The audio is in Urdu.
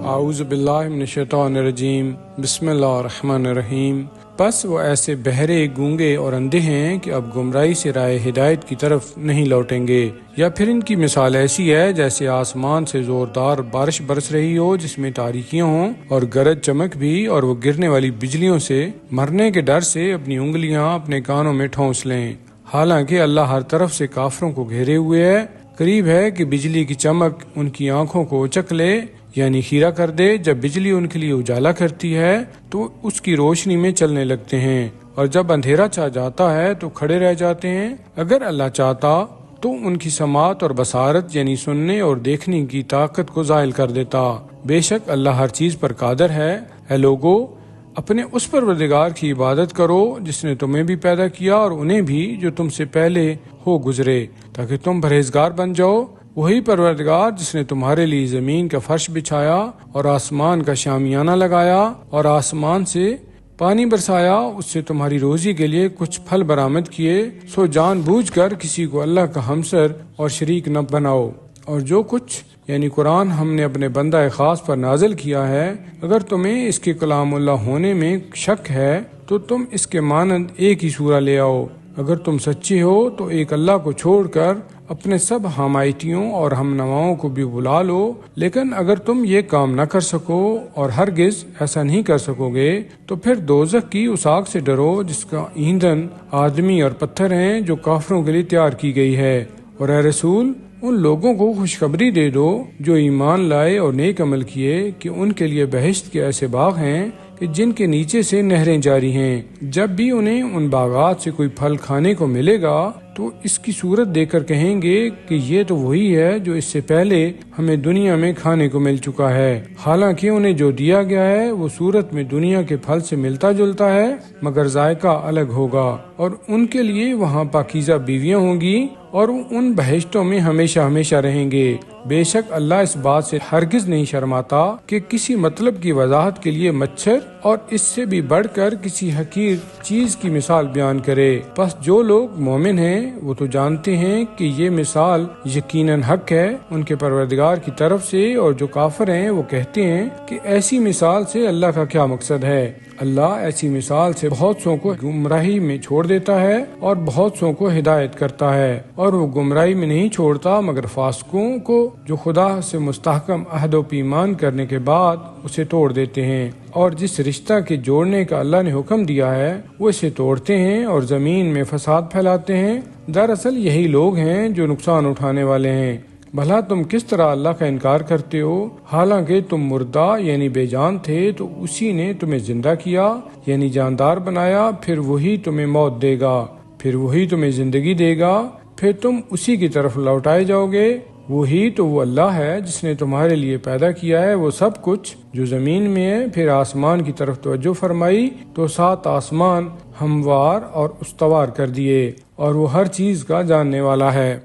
اعوذ باللہ من الشیطان الرجیم بسم اللہ الرحمن الرحیم۔ پس وہ ایسے بہرے، گونگے اور اندھے ہیں کہ اب گمراہی سے رائے ہدایت کی طرف نہیں لوٹیں گے۔ یا پھر ان کی مثال ایسی ہے جیسے آسمان سے زوردار بارش برس رہی ہو جس میں تاریکیاں ہوں اور گرج چمک بھی، اور وہ گرنے والی بجلیوں سے مرنے کے ڈر سے اپنی انگلیاں اپنے کانوں میں ٹھونس لیں، حالانکہ اللہ ہر طرف سے کافروں کو گھیرے ہوئے ہے۔ قریب ہے کہ بجلی کی چمک ان کی آنکھوں کو اچک لے، یعنی خیرہ کر دے۔ جب بجلی ان کے لیے اجالا کرتی ہے تو اس کی روشنی میں چلنے لگتے ہیں، اور جب اندھیرا چھا جاتا ہے تو کھڑے رہ جاتے ہیں۔ اگر اللہ چاہتا تو ان کی سماعت اور بصارت یعنی سننے اور دیکھنے کی طاقت کو زائل کر دیتا۔ بے شک اللہ ہر چیز پر قادر ہے۔ اے لوگو، اپنے اس پروردگار کی عبادت کرو جس نے تمہیں بھی پیدا کیا اور انہیں بھی جو تم سے پہلے ہو گزرے، تاکہ تم پرہیزگار بن جاؤ۔ وہی پروردگار جس نے تمہارے لیے زمین کا فرش بچھایا اور آسمان کا شامیانہ لگایا اور آسمان سے پانی برسایا، اس سے تمہاری روزی کے لیے کچھ پھل برآمد کیے، سو جان بوجھ کر کسی کو اللہ کا ہمسر اور شریک نہ بناؤ۔ اور جو کچھ یعنی قرآن ہم نے اپنے بندہ خاص پر نازل کیا ہے، اگر تمہیں اس کے کلام اللہ ہونے میں شک ہے تو تم اس کے مانند ایک ہی سورہ لے آؤ۔ اگر تم سچے ہو تو ایک اللہ کو چھوڑ کر اپنے سب حمایتیوں اور ہم نواؤں کو بھی بلا لو۔ لیکن اگر تم یہ کام نہ کر سکو اور ہرگز ایسا نہیں کر سکو گے تو پھر دوزخ کی اس آگ سے ڈرو جس کا ایندھن آدمی اور پتھر ہیں، جو کافروں کے لیے تیار کی گئی ہے۔ اور اے رسول، ان لوگوں کو خوشخبری دے دو جو ایمان لائے اور نیک عمل کیے کہ ان کے لیے بہشت کے ایسے باغ ہیں کہ جن کے نیچے سے نہریں جاری ہیں۔ جب بھی انہیں ان باغات سے کوئی پھل کھانے کو ملے گا تو اس کی صورت دے کر کہیں گے کہ یہ تو وہی ہے جو اس سے پہلے ہمیں دنیا میں کھانے کو مل چکا ہے، حالانکہ انہیں جو دیا گیا ہے وہ صورت میں دنیا کے پھل سے ملتا جلتا ہے، مگر ذائقہ الگ ہوگا۔ اور ان کے لیے وہاں پاکیزہ بیویاں ہوں گی اور ان بہشتوں میں ہمیشہ ہمیشہ رہیں گے۔ بے شک اللہ اس بات سے ہرگز نہیں شرماتا کہ کسی مطلب کی وضاحت کے لیے مچھر اور اس سے بھی بڑھ کر کسی حقیر چیز کی مثال بیان کرے۔ پس جو لوگ مومن ہیں وہ تو جانتے ہیں کہ یہ مثال یقیناً حق ہے ان کے پروردگار کی طرف سے، اور جو کافر ہیں وہ کہتے ہیں کہ ایسی مثال سے اللہ کا کیا مقصد ہے۔ اللہ ایسی مثال سے بہت سو کو گمراہی میں چھوڑ دیتا ہے اور بہت سو کو ہدایت کرتا ہے، اور وہ گمراہی میں نہیں چھوڑتا مگر فاسقوں کو جو خدا سے مستحکم عہد و پیمان کرنے کے بعد اسے توڑ دیتے ہیں، اور جس رشتہ کے جوڑنے کا اللہ نے حکم دیا ہے وہ اسے توڑتے ہیں اور زمین میں فساد پھیلاتے ہیں۔ دراصل یہی لوگ ہیں جو نقصان اٹھانے والے ہیں۔ بھلا تم کس طرح اللہ کا انکار کرتے ہو، حالانکہ تم مردہ یعنی بے جان تھے تو اسی نے تمہیں زندہ کیا یعنی جاندار بنایا، پھر وہی تمہیں موت دے گا، پھر وہی تمہیں زندگی دے گا، پھر تم اسی کی طرف لوٹائے جاؤ گے۔ وہی تو وہ اللہ ہے جس نے تمہارے لیے پیدا کیا ہے وہ سب کچھ جو زمین میں ہے۔ پھر آسمان کی طرف توجہ فرمائی تو 7 آسمان ہموار اور استوار کر دیے، اور وہ ہر چیز کا جاننے والا ہے۔